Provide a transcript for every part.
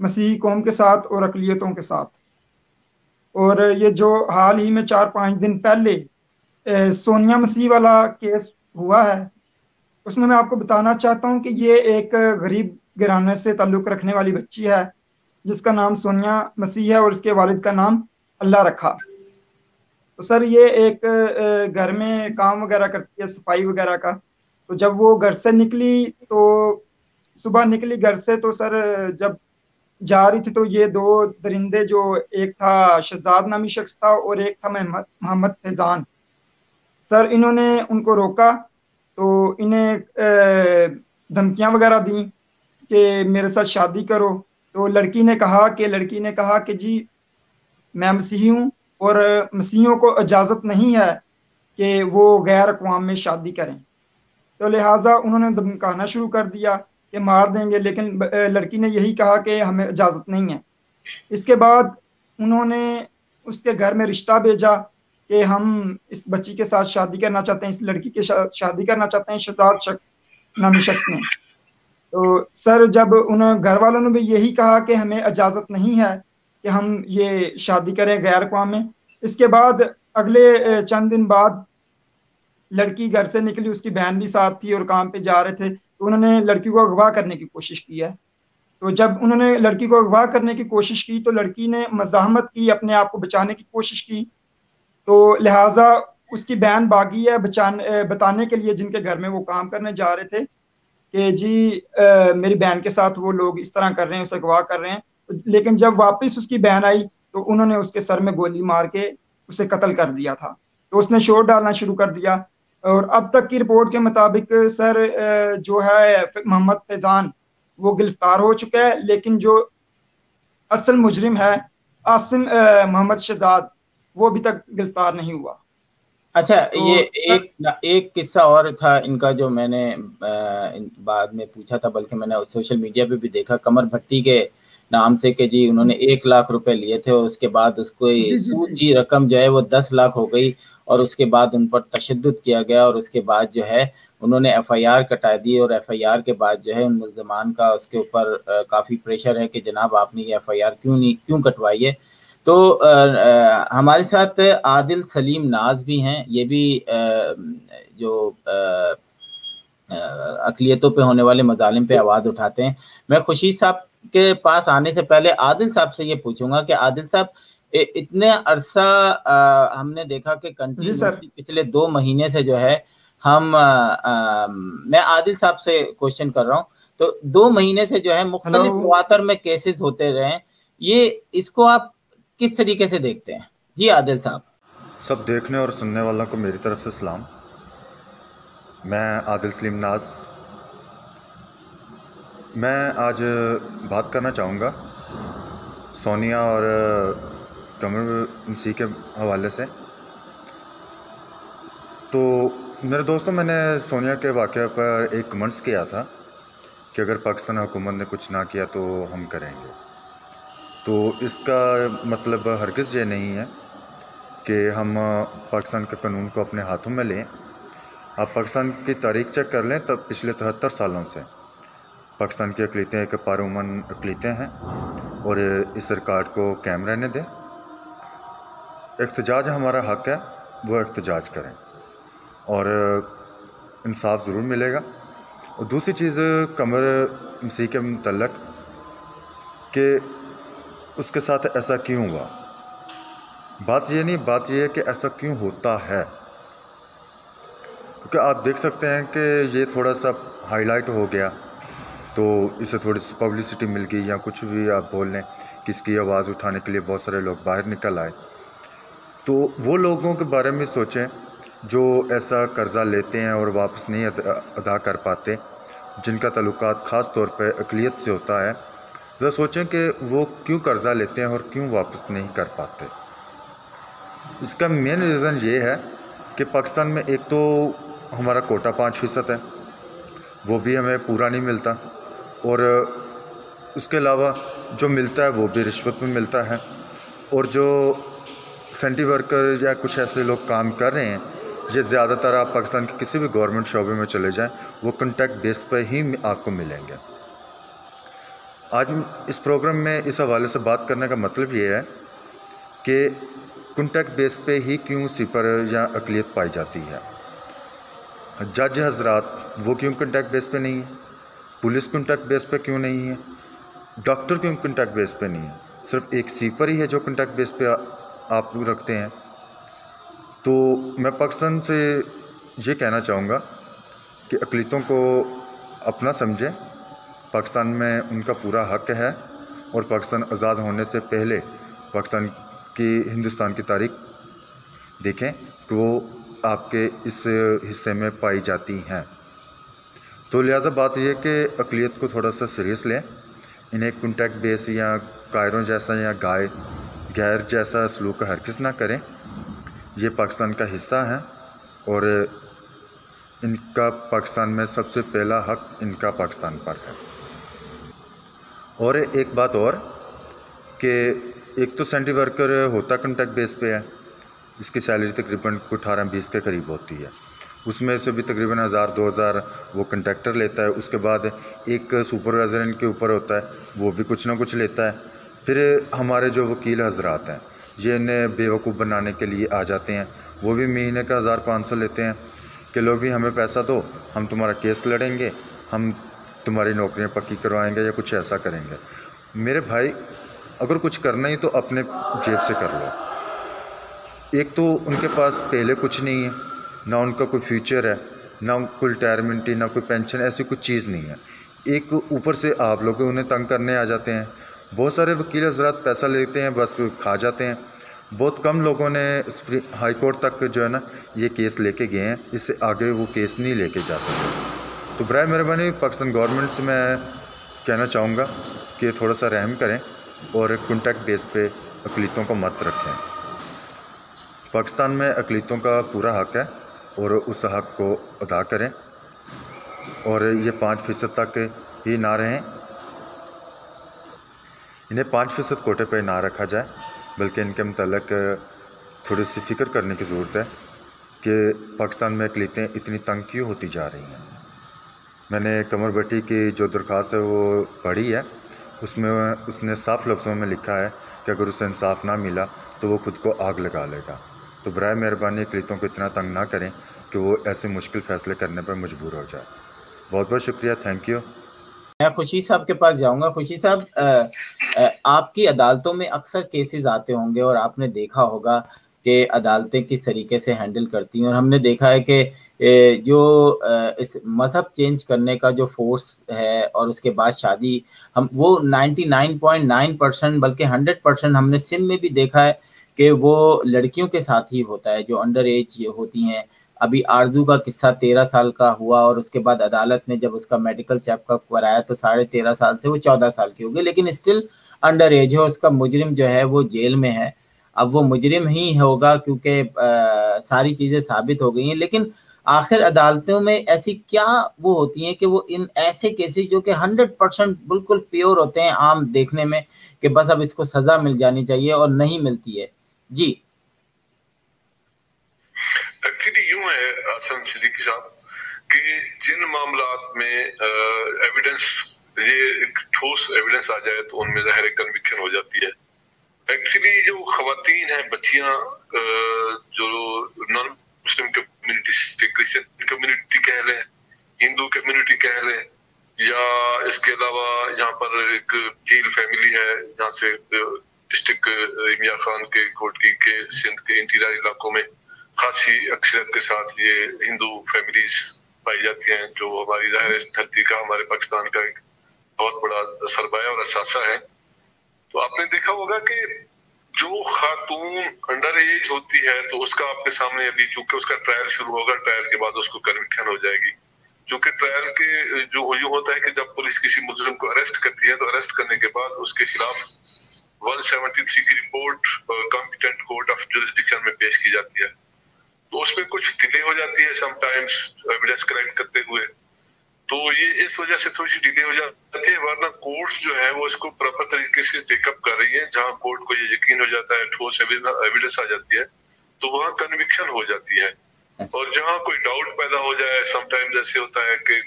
مسیحی قوم کے ساتھ اور اقلیتوں کے ساتھ۔ اور یہ جو حال ہی میں 4-5 دن پہلے سونیا مسیح والا کیس ہوا ہے، اس میں آپ کو بتانا چاہتا ہوں کہ یہ ایک غریب گھرانے سے تعلق رکھنے والی بچی ہے جس کا نام سونیا مسیح ہے اور اس کے والد کا نام اللہ رکھا۔ تو سر یہ ایک گھر میں کام وغیرہ کرتی ہے، صفائی وغیرہ کا۔ تو جب وہ گھر سے نکلی تو صبح نکلی گھر سے، تو سر جب جا رہی تھی تو یہ 2 درندے، جو ایک تھا شہزاد نامی شخص تھا اور ایک تھا محمد فیضان، سر انہوں نے ان کو روکا تو انہیں دھمکیاں وغیرہ دیں کہ میرے ساتھ شادی کرو۔ تو لڑکی نے کہا کہ جی میں مسیحی ہوں اور مسیحیوں کو اجازت نہیں ہے کہ وہ غیر اقوام میں شادی کریں، تو لہٰذا انہوں نے دھمکانا شروع کر دیا کہ مار دیں گے، لیکن لڑکی نے یہی کہا کہ ہمیں اجازت نہیں ہے۔ اس کے بعد انہوں نے اس کے گھر میں رشتہ بھیجا کہ ہم اس بچی کے ساتھ شادی کرنا چاہتے ہیں، اس لڑکی کے ساتھ شادی کرنا چاہتے ہیں، شہزاد نامی شخص نے۔ تو سر جب انہوں گھر والوں نے بھی یہی کہا کہ ہمیں اجازت نہیں ہے کہ ہم یہ شادی کریں غیر اقوام میں۔ اس کے بعد اگلے چند دن بعد لڑکی گھر سے نکلی، اس کی بہن بھی ساتھ تھی اور کام پہ جا رہے تھے، تو انہوں نے لڑکی کو اغوا کرنے کی کوشش کی ہے۔ تو جب انہوں نے لڑکی کو اغوا کرنے کی کوشش کی تو لڑکی نے مزاحمت کی، اپنے آپ کو بچانے کی کوشش کی، تو لہٰذا اس کی بہن بھاگی ہے بتانے کے لیے جن کے گھر میں وہ کام کرنے جا رہے تھے کہ جی میری بہن کے ساتھ وہ لوگ اس طرح کر رہے ہیں، اسے اغوا کر رہے ہیں۔ لیکن جب واپس اس کی بہن آئی تو انہوں نے اس کے سر میں گولی مار کے اسے قتل کر دیا تھا۔ تو اس نے شور ڈالنا شروع کر دیا، اور اب تک کی رپورٹ کے مطابق سر جو ہے محمد فیضان وہ گرفتار ہو چکا ہے، لیکن جو اصل مجرم ہے عاصم محمد شہزاد وہ ابھی تک گرفتار نہیں ہوا۔ اچھا، یہ ایک قصہ اور تھا ان کا جو میں نے بعد میں پوچھا تھا، بلکہ میں نے سوشل میڈیا پہ بھی دیکھا، قمر بھٹی کے نام سے کہ جی انہوں نے 1 لاکھ روپے لیے تھے اور اس کے بعد اس کو سود رقم جو ہے وہ 10 لاکھ ہو گئی، اور اس کے بعد ان پر تشدد کیا گیا، اور اس کے بعد جو ہے انہوں نے FIR کٹا دی، اور FIR کے بعد جو ہے ان ملزمان کا اس کے اوپر کافی پریشر ہے کہ جناب آپ نے یہ FIR کیوں کٹوائی ہے۔ تو ہمارے ساتھ عادل سلیم ناز بھی ہیں، یہ بھی جو اقلیتوں پہ ہونے والے مظالم پہ آواز اٹھاتے ہیں۔ میں خورشید صاحب کے پاس آنے سے پہلے عادل صاحب سے یہ پوچھوں گا کہ عادل صاحب اتنے عرصہ ہم نے دیکھا کہ کنٹینیوسلی پچھلے 2 مہینے سے جو ہے میں عادل صاحب سے کوشچن کر رہا ہوں، تو 2 مہینے سے جو ہے مختلف تواتر میں کیسز ہوتے رہے ہیں، یہ اس کو آپ کس طریقے سے دیکھتے ہیں؟ جی عادل صاحب۔ سب دیکھنے اور سننے والوں کو میری طرف سے سلام۔ میں عادل سلیم ناز، میں آج بات کرنا چاہوں گا سونیا اور قمر مسیح کے حوالے سے۔ تو میرے دوستوں، میں نے سونیا کے واقعہ پر ایک کمنٹس کیا تھا کہ اگر پاکستان حکومت نے کچھ نہ کیا تو ہم کریں گے۔ تو اس کا مطلب ہرگز یہ نہیں ہے کہ ہم پاکستان کے قانون کو اپنے ہاتھوں میں لیں۔ آپ پاکستان کی تاریخ چیک کر لیں، تب پچھلے 73 سالوں سے پاکستان کی اقلیتیں ایک پارامن اقلیتیں ہیں، اور اس ریکارڈ کو قائم رہنے دیں۔ احتجاج ہمارا حق ہے، وہ احتجاج کریں اور انصاف ضرور ملے گا۔ اور دوسری چیز قمر مسیح کے متعلق کہ اس کے ساتھ ایسا کیوں ہوا، بات یہ نہیں، بات یہ ہے کہ ایسا کیوں ہوتا ہے، کیونکہ آپ دیکھ سکتے ہیں کہ یہ تھوڑا سا ہائی لائٹ ہو گیا تو اسے تھوڑی سی پبلسٹی مل گئی، یا کچھ بھی آپ بول لیں کہ اس کی آواز اٹھانے کے لیے بہت سارے لوگ باہر نکل آئے۔ تو وہ لوگوں کے بارے میں سوچیں جو ایسا قرضہ لیتے ہیں اور واپس نہیں ادا کر پاتے، جن کا تعلقات خاص طور پہ اقلیت سے ہوتا ہے۔ ذرا سوچیں کہ وہ کیوں قرضہ لیتے ہیں اور کیوں واپس نہیں کر پاتے۔ اس کا مین ریزن یہ ہے کہ پاکستان میں ایک تو ہمارا کوٹا 5% ہے، وہ بھی ہمیں پورا نہیں ملتا، اور اس کے علاوہ جو ملتا ہے وہ بھی رشوت میں ملتا ہے، اور جو سینٹری ورکر یا کچھ ایسے لوگ کام کر رہے ہیں، یہ زیادہ تر آپ پاکستان کے کسی بھی گورنمنٹ شعبے میں چلے جائیں، وہ کنٹیکٹ بیس پہ ہی آپ کو ملیں گے۔ آج اس پروگرام میں اس حوالے سے بات کرنے کا مطلب یہ ہے کہ کنٹیکٹ بیس پہ ہی کیوں سپر یا اقلیت پائی جاتی ہے. جج حضرات وہ کیوں کنٹیکٹ بیس پہ نہیں ہے؟ پولیس کنٹیکٹ بیس پہ کیوں نہیں ہے؟ ڈاکٹر کیوں کنٹیکٹ بیس پہ نہیں ہے؟ صرف ایک سیپر ہی ہے جو کنٹیکٹ بیس پہ آپ رکھتے ہیں. تو میں پاکستان سے یہ کہنا چاہوں گا کہ اقلیتوں کو اپنا سمجھیں. پاکستان میں ان کا پورا حق ہے، اور پاکستان آزاد ہونے سے پہلے ہندوستان کی تاریخ دیکھیں کہ وہ آپ کے اس حصے میں پائی جاتی ہیں. تو لہٰذا بات یہ کہ اقلیت کو تھوڑا سا سیریس لیں. انہیں کنٹیکٹ بیس یا قائروں جیسا یا غیر جیسا سلوک ہرگز نہ کریں. یہ پاکستان کا حصہ ہیں، اور ان کا پاکستان میں سب سے پہلا حق ان کا پاکستان پر ہے. اور ایک بات اور کہ ایک تو سینٹری ورکر ہوتا کنٹیکٹ بیس پہ ہے، اس کی سیلری تقریباً 18-20 کے قریب ہوتی ہے. اس میں سے بھی تقریباً 1000-2000 وہ کنٹیکٹر لیتا ہے. اس کے بعد ایک سپروائزر ان کے اوپر ہوتا ہے، وہ بھی کچھ نہ کچھ لیتا ہے. پھر ہمارے جو وکیل حضرات ہیں یہ انہیں بیوقوف بنانے کے لیے آ جاتے ہیں. وہ بھی مہینے کا 1500 لیتے ہیں کہ لو بھی ہمیں پیسہ دو، ہم تمہارا کیس لڑیں گے، ہم تمہاری نوکریاں پکی کروائیں گے یا کچھ ایسا کریں گے. میرے بھائی، اگر کچھ کرنا ہی تو اپنے جیب سے کر لو. ایک تو ان کے پاس پہلے کچھ نہیں ہے، نہ ان کا کوئی فیوچر ہے، نہ کوئی ریٹائرمنٹ، نہ کوئی پینشن، ایسی کوئی چیز نہیں ہے. ایک اوپر سے آپ لوگ انہیں تنگ کرنے آ جاتے ہیں. بہت سارے وکیل حضرات پیسہ لیتے ہیں، بس کھا جاتے ہیں. بہت کم لوگوں نے ہائی کورٹ تک جو ہے نا یہ کیس لے کے گئے ہیں. اس سے آگے وہ کیس نہیں لے کے جا سکتے. تو برائے مہربانی پاکستان گورنمنٹ سے میں کہنا چاہوں گا کہ تھوڑا سا رحم کریں اور کنٹیکٹ بیس پہ اقلیتوں کو مت رکھیں. پاکستان میں اقلیتوں کا پورا حق ہے، اور اس حق کو ادا کریں، اور یہ 5% تک ہی نہ رہیں. انہیں 5% کوٹے پہ نہ رکھا جائے، بلکہ ان کے متعلق تھوڑی سی فکر کرنے کی ضرورت ہے کہ پاکستان میں اقلیتیں اتنی تنگ کیوں ہوتی جا رہی ہیں. میں نے قمر بٹی کی جو درخواست ہے وہ پڑھی ہے. اس میں اس نے صاف لفظوں میں لکھا ہے کہ اگر اسے انصاف نہ ملا تو وہ خود کو آگ لگا لے گا. تو برائے مہربانی اقلیتوں کو اتنا تنگ نہ کریں کہ وہ ایسے مشکل فیصلے کرنے پر مجبور ہو جائے. بہت بہت شکریہ. Thank you. میں خوشی صاحب کے پاس جاؤں گا. خوشی صاحب، آپ کی عدالتوں میں اکثر کیسز آتے ہوں گے، اور آپ نے دیکھا ہوگا کہ عدالتیں کس طریقے سے ہینڈل کرتی ہیں. اور ہم نے دیکھا ہے کہ جو اس مذہب چینج کرنے کا جو فورس ہے اور اس کے بعد شادی، وہ 99.9% بلکہ 100% ہم نے سندھ میں بھی دیکھا ہے کہ وہ لڑکیوں کے ساتھ ہی ہوتا ہے جو انڈر ایج ہوتی ہیں. ابھی آرزو کا قصہ 13 سال کا ہوا، اور اس کے بعد عدالت نے جب اس کا میڈیکل چیک اپ کرایا تو 13.5 سال سے وہ 14 سال کی ہو گئی، لیکن اسٹل انڈر ایج ہے. اس کا مجرم جو ہے وہ جیل میں ہے. اب وہ مجرم ہی ہوگا کیونکہ ساری چیزیں ثابت ہو گئی ہیں. لیکن آخر عدالتوں میں ایسی کیا وہ ہوتی ہیں کہ وہ ان ایسے کیسز جو کہ 100% بالکل پیور ہوتے ہیں عام دیکھنے میں، کہ بس اب اس کو سزا مل جانی چاہیے اور نہیں ملتی ہے. جی ایکچولی یوں ہے حسن صدیقی صاحب کہ جن معاملات میں ایویڈنس، یہ ایک ٹھوس ایویڈنس آ جائے تو ان میں ظاہر کنوکشن ہو جاتی ہے. ایکچولی جو خواتین ہیں، بچیاں جو نان مسلم کمیونٹی سے، کرسچن کمیونٹی کہہ لیں، ہندو کمیونٹی کہہ لیں، یا اس کے علاوہ یہاں پر ایک جیل فیملی ہے جہاں سے ڈسٹرکٹ امیا خان کے کوٹکی کے سندھ کے انٹیریئر علاقوں میں خاصی اکثریت کے ساتھ یہ ہندو فیملیز پائی جاتی ہیں، جو ہماری ظاہر دھرتی کا، ہمارے پاکستان کا ایک بہت بڑا سرمایہ اور اثاثہ ہے. تو آپ نے دیکھا ہوگا کہ جو خاتون انڈر ایج ہوتی ہے تو اس کا آپ کے سامنے ابھی چونکہ اس کا ٹرائل شروع ہوگا، ٹرائل کے بعد اس کو کنوکشن ہو جائے گی. چونکہ ٹرائل کے جو یوں ہوتا ہے کہ جب پولیس کسی مجرم کو اریسٹ کرتی ہے تو اریسٹ کرنے کے بعد اس کے خلاف 173 کی report competent court of jurisdiction میں پیش کی جاتی ہے. تو اس میں کچھ ڈیلے ہو جاتی ہے سم ٹائمز ایویڈنس کلیکٹ کرتے ہوئے. تو یہ اس وجہ سے تھوڑی سی ڈیلے ہو جاتی ہے، ورنہ کورٹ جو ہے وہ اس کو پراپر طریقے سے ٹیک اپ کر رہی ہے. جہاں کورٹ کو یہ یقین ہو جاتا ہے، ٹھوس ایویڈنس آ جاتی ہے، تو وہاں کنوکشن ہو جاتی ہے. اور جہاں کوئی ڈاؤٹ پیدا ہو جائے، سم ٹائمز ایسے ہوتا ہے کہ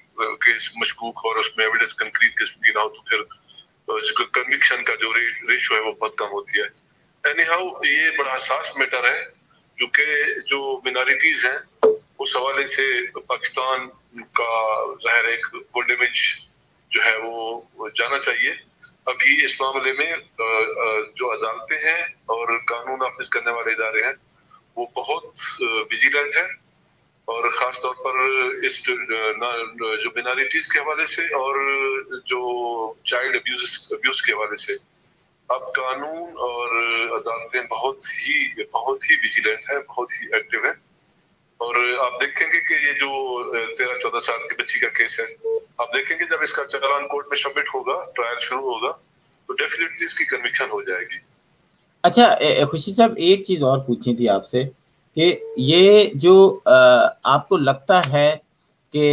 کیس مشکوک اور اس میں ایویڈنس کنکریٹ قسم کی نہ ہو، تو پھر کنوکشن کا جو ریشو ہے وہ بہت کم ہوتی ہے. اینی ہاؤ یہ بڑا حساس میٹر ہے کیونکہ جو منارٹیز ہیں اس حوالے سے پاکستان کا ظاہر ایک گڈ امیج جو ہے وہ جانا چاہیے. ابھی اس معاملے میں جو عدالتیں ہیں اور قانون نافذ کرنے والے ادارے ہیں وہ بہت ویجیلنٹ ہیں, اور خاص طور پر اس جو منارٹیز کے حوالے سے اور جو چائلڈ ابیوز کے حوالے سے اب قانون اور عدالتیں بہت ہی ویجیلنٹ ہیں, بہت ہی ایکٹیو ہیں. اور آپ دیکھیں گے کہ یہ جو 13-14 سال کی بچی کا کیس ہے, آپ دیکھیں گے جب اس کا چالان کورٹ میں سبمٹ ہوگا, ٹرائل شروع ہوگا, تو ڈیفینیٹلی اس کی کنوکشن ہو جائے گی. اچھا خوشی صاحب, ایک چیز اور پوچھنی تھی آپ سے کہ یہ جو آپ کو لگتا ہے کہ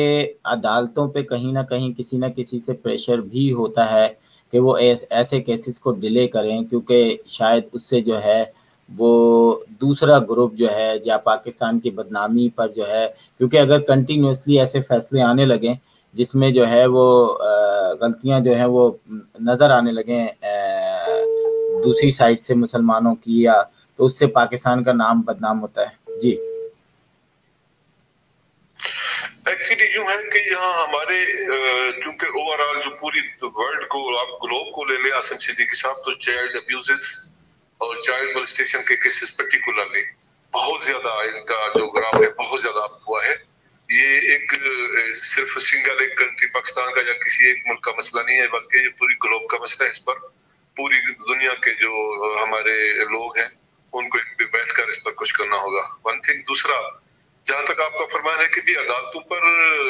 عدالتوں پہ کہیں نہ کہیں کسی نہ کسی سے پریشر بھی ہوتا ہے کہ وہ ایسے کیسز کو ڈیلے کریں, کیونکہ شاید اس سے جو ہے وہ دوسرا گروپ جو ہے یا پاکستان کی بدنامی پر جو ہے, کیونکہ اگر کنٹینیوسلی ایسے فیصلے آنے لگیں جس میں جو ہے وہ غلطیاں جو ہیں وہ نظر آنے لگیں دوسری سائڈ سے مسلمانوں کی, یا تو اس سے پاکستان کا نام بدنام ہوتا ہے. جی ایکچولی یوں ہے کہ یہاں ہمارے چونکہ اوور آل جو پوری ورلڈ کو, آپ گلوب کو لے لیں آصم صدیقی صاحب, تو چائلڈ ابیوزز اور چائلڈ مولسٹیشن کے کیسز پرٹیکولرلی بہت زیادہ ان کا جو گراف ہے بہت زیادہ ہوا ہے. یہ ایک صرف سنگل ایک کنٹری پاکستان کا یا کسی ایک ملک کا مسئلہ نہیں ہے, بلکہ یہ پوری گلوب کا مسئلہ ہے. اس پر پوری دنیا کے جو ہمارے لوگ ہیں ان کو ایک بیٹھ کر اس پر کچھ کرنا ہوگا. One thing. دوسرا, جہاں تک آپ کا فرمان ہے کہ بھی عدالتوں پر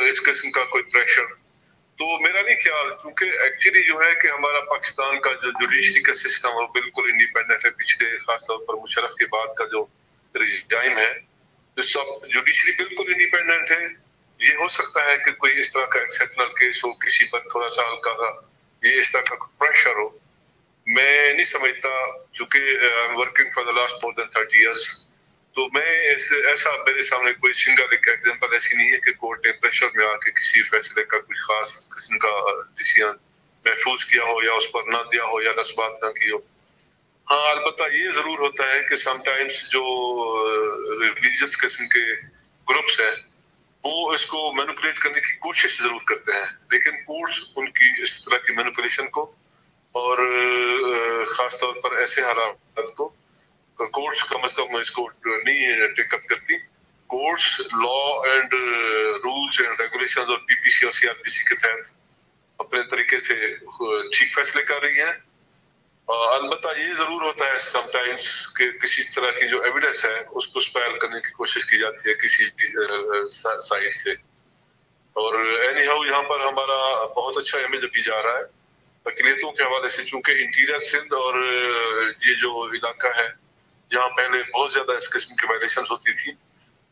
اس قسم کا کوئی پریشر, تو میرا نہیں خیال, کیونکہ ایکچولی جو ہے کہ ہمارا پاکستان کا جو جوڈیشری کا سسٹم وہ بالکل انڈیپینڈنٹ ہے. پچھلے خاص طور پر مشرف کے بعد کا جو ٹائم ہے, سب جوڈیشری بالکل انڈیپینڈنٹ ہے. یہ ہو سکتا ہے کہ کوئی اس طرح کا ایکسیپشنل کیس ہو, کسی پر تھوڑا سا ہلکا یہ اس طرح کا پریشر ہو. میں نہیں سمجھتا, چونکہ I am working for the last more than 30 years, تو میں ایسا میرے سامنے کوئی سنگل ایک ایگزامپل ایسی نہیں ہے کہ کورٹ نے پریشر میں آ کے کسی فیصلے کا کچھ خاص قسم کا ڈیسیژن محفوظ کیا ہو یا اس پر نہ دیا ہو یا نسبات نہ کی ہو. ہاں البتہ یہ ضرور ہوتا ہے کہ سم ٹائمز جو ریلیجیس قسم کے گروپس ہیں وہ اس کو مینوپولیٹ کرنے کی کوشش ضرور کرتے ہیں, لیکن کورٹس ان کی اس طرح کی مینوپولیشن کو اور خاص طور پر ایسے حالات کو کورٹس کم از کم اس کو نہیں ٹیک اپ کرتی. Courts law and rules and regulations اور پی پی سی اور سی آر پی سی کے تحت اپنے طریقے سے ٹھیک فیصلے کر رہی ہیں. البتہ یہ ضرور ہوتا ہے سم ٹائمز کہ کسی طرح کی جو ایویڈنس ہے اس کو اسپائل کرنے کی کوشش کی جاتی ہے کسی سائڈ سے. اور اینی ہاؤ یہاں پر ہمارا بہت اچھا امیج ابھی جا رہا ہے اقلیتوں کے حوالے سے, چونکہ انٹیریئر سندھ اور یہ جو علاقہ ہے جہاں پہلے بہت زیادہ اس قسم کی وائلیشنز ہوتی تھی,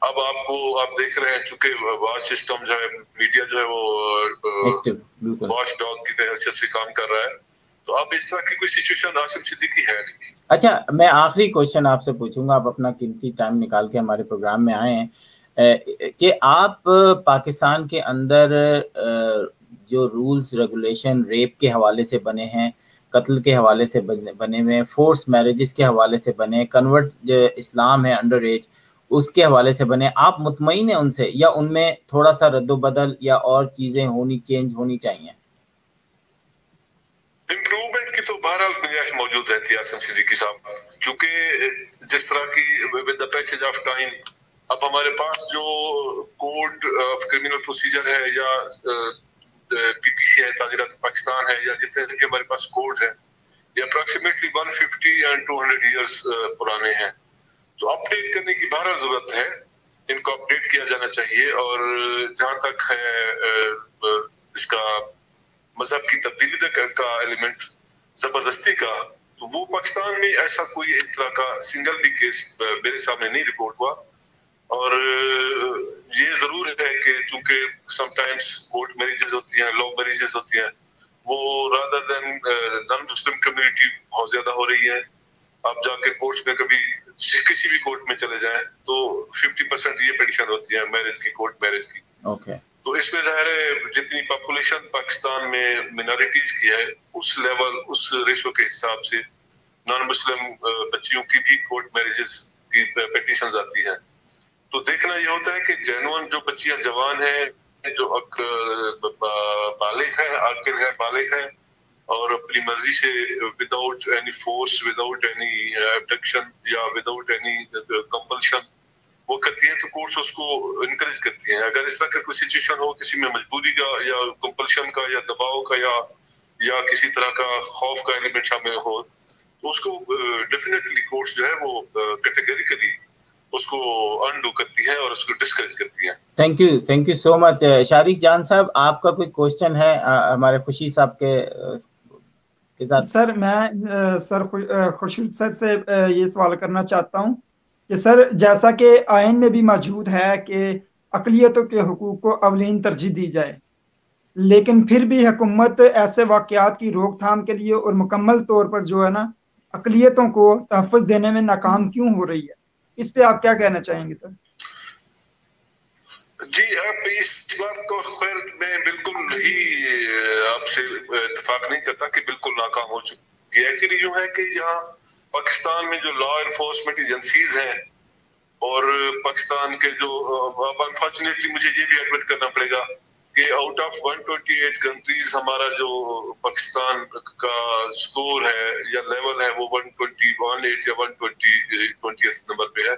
اب آپ دیکھ رہے ہیں چونکہ واچ سسٹم جو ہے, میڈیا جو ہے وہ واچ ڈاگ کی حیثیت سے کام کر رہا ہے, تو اب اس طرح کی کوئی سچویشن آصم صدیقی ہے نہیں. اچھا, میں آخری کوشچن آپ سے پوچھوں گا, آپ اپنا قیمتی ٹائم نکال کے ہمارے پروگرام میں آئے ہیں, کہ آپ پاکستان کے اندر جو رولز ریگولیشن ریپ کے حوالے سے بنے ہیں, قتل کے حوالے سے بنے ہوئے, فورس میرجز کے حوالے سے بنے, کنورٹ جو اسلام ہے انڈر ایج اس کے حوالے سے بنے, آپ مطمئن ہیں ان سے, یا ان میں تھوڑا سا رد و بدل یا اور چیزیں چینج ہونی چاہیے؟ امپروومنٹ کی تو بہرحال گنجائش موجود رہتی ہے آصم صدیقی صاحب, چونکہ جس طرح کی with the passage of time اب ہمارے پاس جو کوڈ آف کرمنل پروسیجر ہے یا پی پی سی ہے, تعزیرات پاکستان ہے, یا جتنے بھی ہمارے پاس کوڈ ہیں یہ اپروکسیمیٹلی 150 اینڈ 200 ایئرس پرانے ہیں, تو اپڈیٹ کرنے کی بہرحال ضرورت ہے, ان کو اپڈیٹ کیا جانا چاہیے. اور جہاں تک ہے اس کا مذہب کی تبدیلی کا ایلیمنٹ زبردستی کا, تو وہ پاکستان میں ایسا کوئی اس طرح کا سنگل بھی کیس میرے سامنے نہیں رپورٹ ہوا. اور یہ ضرور ہے کہ چونکہ سم ٹائمز کورٹ میریجز ہوتی ہیں, لا میریجز ہوتی ہیں, وہ رادر دین نان مسلم کمیونٹی بہت زیادہ ہو رہی ہے. آپ جا کے کورٹس میں کبھی کسی بھی کورٹ میں چلے جائیں تو 50% یہ پیٹیشن ہوتی ہے میرج کی, کورٹ میرج کی. تو اس میں ظاہر ہے جتنی پاپولیشن پاکستان میں منارٹیز کی ہے اس لیول اس ریشو کے حساب سے نان مسلم بچیوں کی بھی کورٹ میرجز کی پیٹیشنز آتی ہیں. تو دیکھنا یہ ہوتا ہے کہ جینوئن جو بچیاں جوان ہیں جو بالغ ہیں عاقل ہیں بالغ ہیں اور اپنی مرضی سے without any force without any abduction یا وداؤٹ اینی کمپلشن وہ کرتی ہیں تو کورٹس اس کو انکریج کرتی ہیں. اگر اس طرح کا کوئی سچویشن ہو کسی میں مجبوری کا یا کمپلشن کا یا دباؤ کا یا کسی طرح کا خوف کا ایلیمنٹ شامل ہو تو اس کو ڈیفینیٹلی کورٹس جو ہے وہ کیٹیگریکلی اس کو انڈو کرتی ہے اور اس کو ڈسکریج کرتی ہے. تھینک یو سو مچ. شارق جان صاحب آپ کا کوئی کوشچن ہے ہمارے خوشی صاحب کے ساتھ؟ سر میں خورشید سر سے یہ سوال کرنا چاہتا ہوں کہ سر جیسا کہ آئین میں بھی موجود ہے کہ اقلیتوں کے حقوق کو اولین ترجیح دی جائے، لیکن پھر بھی حکومت ایسے واقعات کی روک تھام کے لیے اور مکمل طور پر جو ہے نا اقلیتوں کو تحفظ دینے میں ناکام کیوں ہو رہی ہے؟ اس پہ آپ کیا کہنا چاہیں گے سر؟ جی آپ اس بات کو خیر میں بالکل نہیں آپ سے اتفاق نہیں کرتا کہ بالکل ناکام ہو چکی ہے. ایکچولی یوں ہے کہ یہاں پاکستان میں جو لا انفورسمنٹ ایجنسیز ہیں اور پاکستان کے جو انفارچونیٹلی مجھے یہ بھی ایڈمٹ کرنا پڑے گا کہ آؤٹ آف 128 کنٹریز ہمارا جو پاکستان کا سکور ہے یا لیول ہے وہ 121 یا 120 نمبر پہ ہے.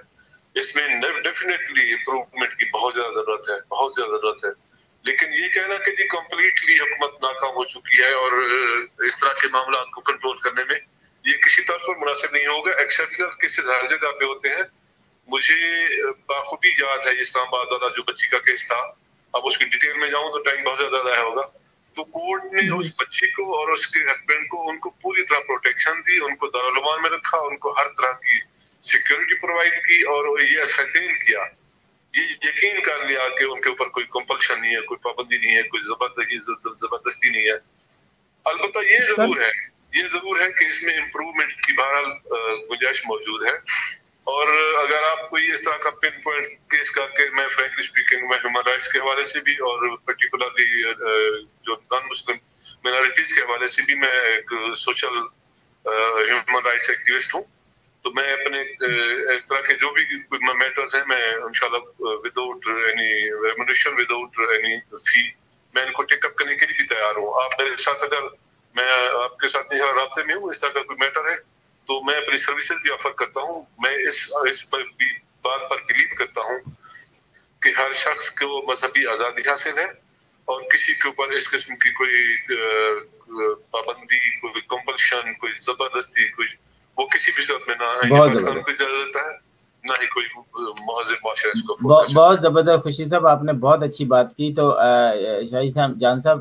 اس میں ڈیفینیٹلی امپروومنٹ کی بہت زیادہ ضرورت ہے. لیکن یہ کہنا کہ جی کمپلیٹلی حکومت ناکام ہو چکی ہے اور اس طرح کے معاملات کو کنٹرول کرنے میں یہ کسی طرح پر مناسب نہیں ہوگا. ایکسیپشنل کیسز ہر جگہ پہ ہوتے ہیں. مجھے بخوبی یاد ہے اسلام آباد والا جو بچی کا کیس تھا، اب اس کی ڈیٹیل میں جاؤں تو ٹائم بہت زیادہ ضائع ہوگا. تو کورٹ نے اس بچی کو اور اس کے ہسبینڈ کو ان کو پوری طرح پروٹیکشن دی، ان کو دارالعلوم میں رکھا، ان کو ہر طرح کی سیکیورٹی پرووائڈ کی اور یہ اسرٹین کیا، یہ یقین کر لیا کہ ان کے اوپر کوئی کمپلشن نہیں ہے، کوئی پابندی نہیں ہے، کوئی زبردستی نہیں ہے. البتہ یہ ضرور ہے کہ اس میں امپروومنٹ کی بہرحال گنجائش موجود ہے. اور اگر آپ کوئی اس طرح کا پن پوائنٹ کیس کر کے میں فرینکلی اسپیکنگ میں ہیومن رائٹس کے حوالے سے بھی اور پرٹیکولرلی جو نان مسلم مینارٹیز کے حوالے سے بھی میں ایک سوشل ہیومن رائٹس ایکٹیوسٹ ہوں. تو میں اپنے اس طرح کے جو بھی میٹرز ہیں میں انشاءاللہ without any remuneration without any فی میں ان کو ٹیک اپ کرنے کے لیے بھی تیار ہوں. آپ میرے ساتھ اگر میں آپ کے ساتھ رابطے میں ہوں، اس طرح کا کوئی میٹر ہے تو میں اپنی سروسز بھی آفر کرتا ہوں. میں اس پر بھی بات پر بلیو کرتا ہوں کہ ہر شخص کو مذہبی آزادی حاصل ہے اور کسی کے اوپر اس قسم کی کوئی پابندی، کوئی کمپلشن، کوئی زبردستی، کوئی وہ کسی بھی صورت میں نہ پاکستان کو اجازت ہے نہ ہی کوئی مہذب معاشرہ اس کو. بہت زبردست. خوشی صاحب آپ نے بہت اچھی بات کی. تو شاہی صاحب جان صاحب،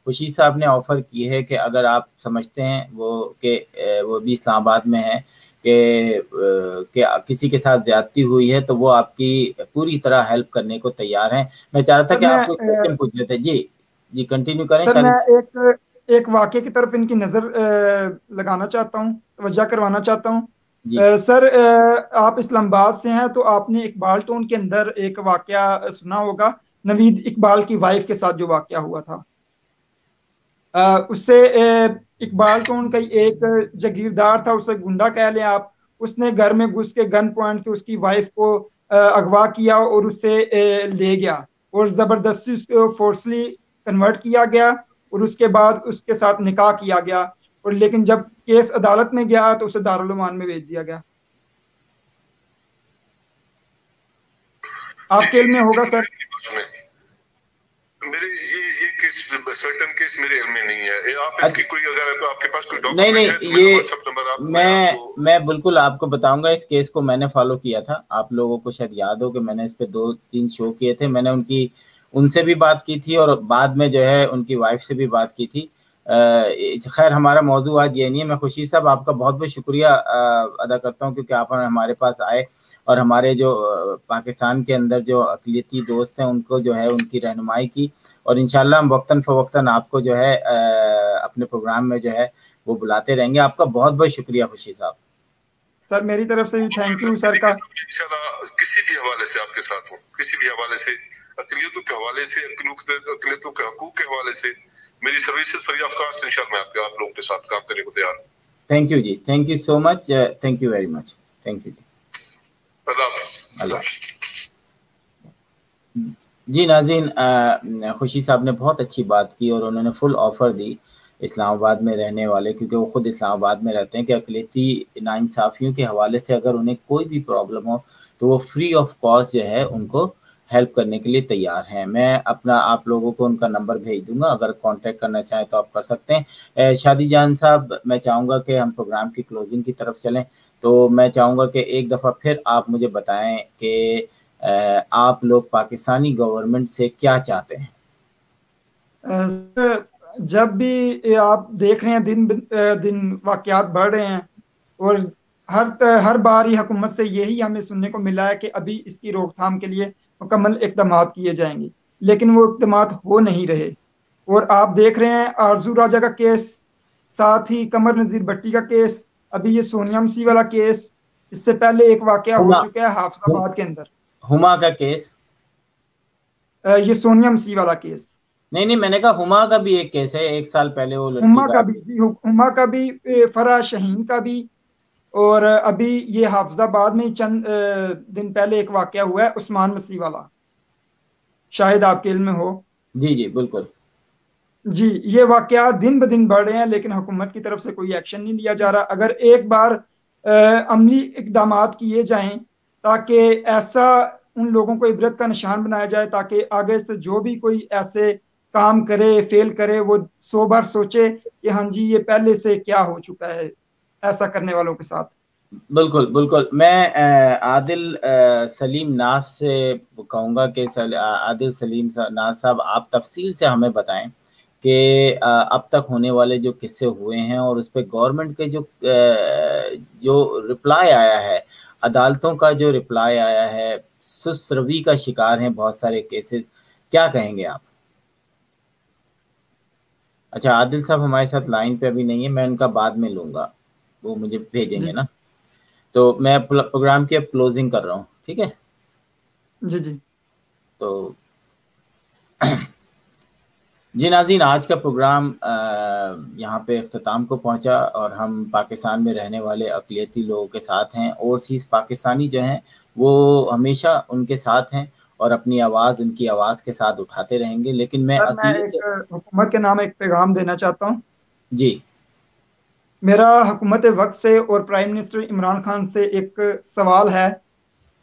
خوشی صاحب نے آفر کی ہے کہ اگر آپ سمجھتے ہیں وہ بھی اسلام آباد میں ہے کہ کسی کے ساتھ زیادتی ہوئی ہے تو وہ آپ کی پوری طرح ہیلپ کرنے کو تیار ہیں. میں چاہ رہا تھا کہ آپ کوئی کوسچن پوچھ لیتے. جی کنٹینیو کریں. سر میں ایک واقعے کی طرف ان کی نظر لگانا چاہتا ہوں، توجہ کروانا چاہتا ہوں. سر آپ اسلام آباد سے ہیں تو آپ نے اقبال ٹون کے اندر ایک واقعہ سنا ہوگا، نوید اقبال کی وائف کے ساتھ جو واقعہ ہوا تھا. اس سے اقبال ٹون کا ایک جاگیردار تھا، اسے گنڈا کہہ لیں آپ، اس نے گھر میں گھس کے گن پوائنٹ کے اس کی وائف کو اغوا کیا اور اس سے لے گیا اور زبردستی اس کو فورسلی کنورٹ کیا گیا اور اس کے بعد اس کے ساتھ نکاح کیا گیا. اور لیکن جب کیس عدالت میں گیا تو اسے دارالعلوم میں بھیج دیا گیا. آپ کے علم میں ہوگا سر؟ میرے یہ کیس سرٹن کیس میرے علم میں نہیں ہے. آپ اس کی کوئی اگر آپ کے پاس کوئی ڈاکومنٹ ہے نہیں یہ میں بالکل آپ کو بتاؤں گا. اس کیس کو میں نے فالو کیا تھا. آپ لوگوں کو شاید یاد ہو کہ میں نے اس پہ 2-3 شو کیے تھے. میں نے ان سے بھی بات کی تھی اور بعد میں جو ہے ان کی وائف سے بھی بات کی تھی. خیر ہمارا موضوع آج یہ نہیں ہے. میں خوشی صاحب آپ کا بہت بہت شکریہ ادا کرتا ہوں کیونکہ آپ ہمارے پاس آئے اور ہمارے جو پاکستان کے اندر جو اقلیتی دوست ہیں ان کو جو ہے ان کی رہنمائی کی اور انشاءاللہ ہم وقتاً فوقتاً آپ کو جو ہے اپنے پروگرام میں جو ہے وہ بلاتے رہیں گے. آپ کا بہت بہت شکریہ خوشی صاحب. سر میری طرف سے بھی تھینک یو سر کا. انشاءاللہ کسی بھی حوالے سے آپ کے ساتھ ہوں، کسی بھی حوالے سے اقلیتوں کے حوالے سے، اقلیتوں کے حقوق کے حوالے سے میری سروسز فری آف کاسٹ انشاءاللہ میں آپ لوگوں کے ساتھ کام کرنے کو تیار ہوں. تھینک یو جی، thank you so much, thank you very much, thank you جی. اللہ حافظ. اللہ. جی ناظرین، خوشی صاحب نے بہت اچھی بات کی اور انہوں نے فل آفر دی اسلام آباد میں رہنے والے، کیونکہ وہ خود اسلام آباد میں رہتے ہیں، کہ اقلیتی ناانصافیوں کے حوالے سے اگر انہیں کوئی بھی پرابلم ہو تو وہ فری آف کاسٹ جو ہے ان کو ہیلپ کرنے کے لیے تیار ہیں. میں آپ لوگوں کو ان کا نمبر بھیج دوں گا، اگر کانٹیکٹ کرنا چاہیں تو آپ کر سکتے ہیں. شادی جان صاحب، میں چاہوں گا کہ ہم پروگرام کی کلوزنگ کی طرف چلیں، تو میں چاہوں گا کہ ایک دفعہ پھر آپ مجھے بتائیں کہ آپ لوگ پاکستانی گورنمنٹ سے کیا چاہتے ہیں. جب بھی آپ دیکھ رہے ہیں دن دن واقعات بڑھ رہے ہیں، اور ہر بار یہ حکومت سے یہی ہمیں سننے کو ملا ہے کہ ابھی اس کی روک تھام کے لیے مکمل اقدامات کیے جائیں گے، لیکن وہ اقدامات ہو نہیں رہے. اور آپ دیکھ رہے ہیں آرزو راجہ کا کیس، ساتھ ہی قمر نذیر بھٹی کا کیس، ابھی یہ سونیا مسیح والا کیس، اس سے پہلے ایک واقعہ ہو چکا ہے حافظ آباد کے اندر، ہما کا کیس. یہ سونیا مسیح والا کیس. نہیں، میں نے کہا ہما کا بھی ایک کیس ہے، 1 سال پہلے وہ لڑکی ہما کا بھی، جی ہما کا بھی، فرح شہین کا بھی، اور ابھی یہ حافظ آباد میں چند دن پہلے ایک واقعہ ہوا ہے عثمان مسیح والا، شاید آپ کے علم میں ہو. جی بالکل. جی یہ واقعات دن بدن بڑھ رہے ہیں، لیکن حکومت کی طرف سے کوئی ایکشن نہیں لیا جا رہا. اگر ایک بار عملی اقدامات کیے جائیں تاکہ ایسا ان لوگوں کو عبرت کا نشان بنایا جائے، تاکہ آگے سے جو بھی کوئی ایسے کام کرے، فیل کرے، وہ 100 بار سوچے کہ ہاں جی یہ پہلے سے کیا ہو چکا ہے ایسا کرنے والوں کے ساتھ. بالکل. میں عادل سلیم ناز سے کہوں گا کہ عادل سلیم ناز صاحب، آپ تفصیل سے ہمیں بتائیں کہ اب تک ہونے والے جو قصے ہوئے ہیں اور اس پہ گورنمنٹ کے جو رپلائی آیا ہے، عدالتوں کا جو رپلائی آیا ہے، سست روی کا شکار ہیں بہت سارے کیسز، کیا کہیں گے آپ؟ اچھا، عادل صاحب ہمارے ساتھ لائن پہ ابھی نہیں ہے، میں ان کا بعد میں لوں گا، وہ مجھے بھیجیں گے نا. تو میں پروگرام کی اب کلوزنگ کر رہا ہوں، ٹھیک ہے جی. تو جی ناظرین، آج کا پروگرام یہاں پہ اختتام کو پہنچا، اور ہم پاکستان میں رہنے والے اقلیتی لوگوں کے ساتھ ہیں. اوورسیز پاکستانی جو ہیں وہ ہمیشہ ان کے ساتھ ہیں اور اپنی آواز ان کی آواز کے ساتھ اٹھاتے رہیں گے. لیکن میں حکومت کے نام ایک پیغام دینا چاہتا ہوں. جی. میرا حکومت وقت سے اور پرائم منسٹر عمران خان سے ایک سوال ہے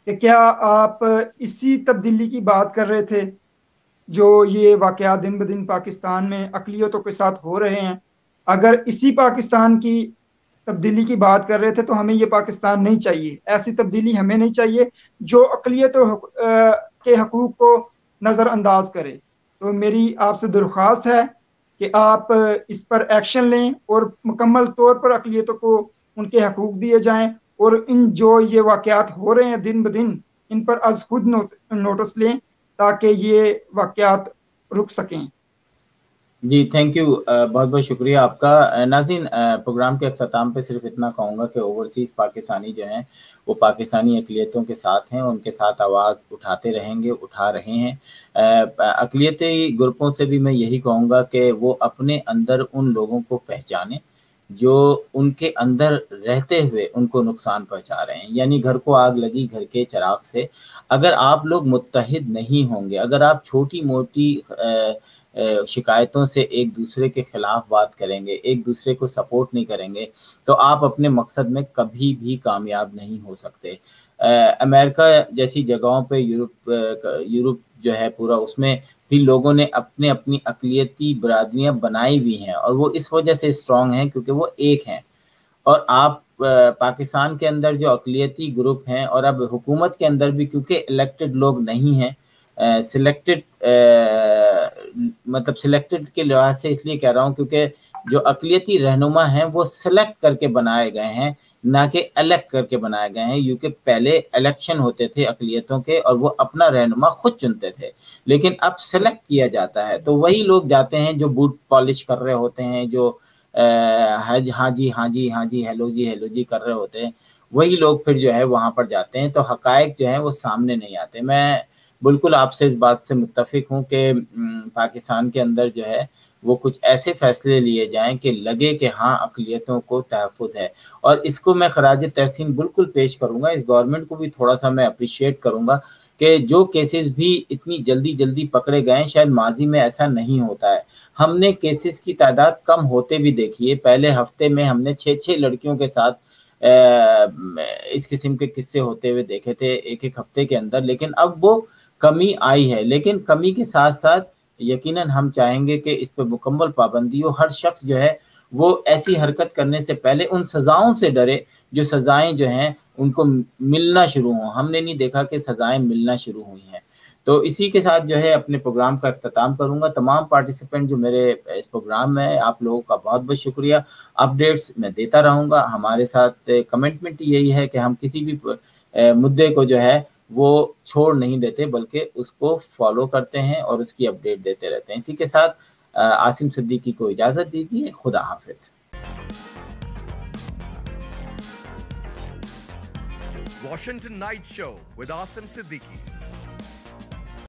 کہ کیا آپ اسی تبدیلی کی بات کر رہے تھے جو یہ واقعات دن بدن پاکستان میں اقلیتوں کے ساتھ ہو رہے ہیں؟ اگر اسی پاکستان کی تبدیلی کی بات کر رہے تھے تو ہمیں یہ پاکستان نہیں چاہیے. ایسی تبدیلی ہمیں نہیں چاہیے جو اقلیتوں کے حقوق کو نظر انداز کرے. تو میری آپ سے درخواست ہے کہ آپ اس پر ایکشن لیں اور مکمل طور پر اقلیتوں کو ان کے حقوق دیے جائیں، اور ان جو یہ واقعات ہو رہے ہیں دن بدن، ان پر از خود نوٹس لیں تاکہ یہ واقعات رک سکیں. جی تھینک یو، بہت بہت شکریہ آپ کا. ناظرین، پروگرام کے اختتام پہ صرف اتنا کہوں گا کہ اوورسیز پاکستانی جو ہیں وہ پاکستانی اقلیتوں کے ساتھ ہیں، ان کے ساتھ آواز اٹھاتے رہیں گے، اٹھا رہے ہیں. اقلیتی گروپوں سے بھی میں یہی کہوں گا کہ وہ اپنے اندر ان لوگوں کو پہچانیں جو ان کے اندر رہتے ہوئے ان کو نقصان پہنچا رہے ہیں. یعنی گھر کو آگ لگی گھر کے چراغ سے. اگر آپ لوگ متحد نہیں ہوں گے، اگر آپ چھوٹی موٹی شکایتوں سے ایک دوسرے کے خلاف بات کریں گے، ایک دوسرے کو سپورٹ نہیں کریں گے، تو آپ اپنے مقصد میں کبھی بھی کامیاب نہیں ہو سکتے. امریکہ جیسی جگہوں پہ، یورپ جو ہے پورا، اس میں بھی لوگوں نے اپنی اقلیتی برادریاں بنائی ہوئی ہیں، اور وہ اس وجہ سے اسٹرانگ ہیں کیونکہ وہ ایک ہیں. اور آپ پاکستان کے اندر جو اقلیتی گروپ ہیں، اور اب حکومت کے اندر بھی، کیونکہ الیکٹڈ لوگ نہیں ہیں، سلیکٹڈ مطلب سلیکٹڈ کے لحاظ سے اس لیے کہہ رہا ہوں کیونکہ جو اقلیتی رہنما ہیں وہ سلیکٹ کر کے بنائے گئے ہیں، نہ کہ الیکٹ کر کے بنائے گئے ہیں. کیونکہ پہلے الیکشن ہوتے تھے اقلیتوں کے اور وہ اپنا رہنما خود چنتے تھے، لیکن اب سلیکٹ کیا جاتا ہے. تو وہی لوگ جاتے ہیں جو بوٹ پالش کر رہے ہوتے ہیں، جو ہاں جی ہیلو جی کر رہے ہوتے ہیں، وہی لوگ پھر جو ہے وہاں پر جاتے ہیں، تو حقائق جو ہیں وہ سامنے نہیں آتے. میں بالکل آپ سے اس بات سے متفق ہوں کہ پاکستان کے اندر جو ہے وہ کچھ ایسے فیصلے لیے جائیں کہ لگے کہ ہاں اقلیتوں کو تحفظ ہے، اور اس کو میں خراج تحسین بالکل پیش کروں گا، اس گورنمنٹ کو بھی تھوڑا سا میں اپریشیٹ کروں گا کہ جو کیسز بھی اتنی جلدی پکڑے گئے، شاید ماضی میں ایسا نہیں ہوتا ہے۔ ہم نے کیسز کی تعداد کم ہوتے بھی دیکھی ہے، پہلے ہفتے میں ہم نے 6 لڑکیوں کے ساتھ اس قسم کے قصے ہوتے ہوئے دیکھے تھے ایک ہفتے کے اندر، لیکن اب وہ کمی آئی ہے، لیکن کمی کے ساتھ ساتھ یقیناً ہم چاہیں گے کہ اس پہ مکمل پابندی ہو، ہر شخص جو ہے وہ ایسی حرکت کرنے سے پہلے ان سزاؤں سے ڈرے جو سزائیں جو ہیں ان کو ملنا شروع ہوں۔ ہم نے نہیں دیکھا کہ سزائیں ملنا شروع ہوئی ہیں۔ تو اسی کے ساتھ جو ہے اپنے پروگرام کا اختتام کروں گا۔ تمام پارٹیسپینٹ جو میرے اس پروگرام میں ہیں، آپ لوگوں کا بہت بہت شکریہ۔ اپڈیٹس میں دیتا رہوں گا، ہمارے ساتھ کمٹمنٹ یہی ہے کہ ہم کسی بھی مدعے کو جو ہے وہ چھوڑ نہیں دیتے، بلکہ اس کو فالو کرتے ہیں اور اس کی اپڈیٹ دیتے رہتے ہیں۔ اسی کے ساتھ عاصم صدیقی کو اجازت دیجیے، خدا حافظ۔ Washington Night Show with Asim Siddiqui.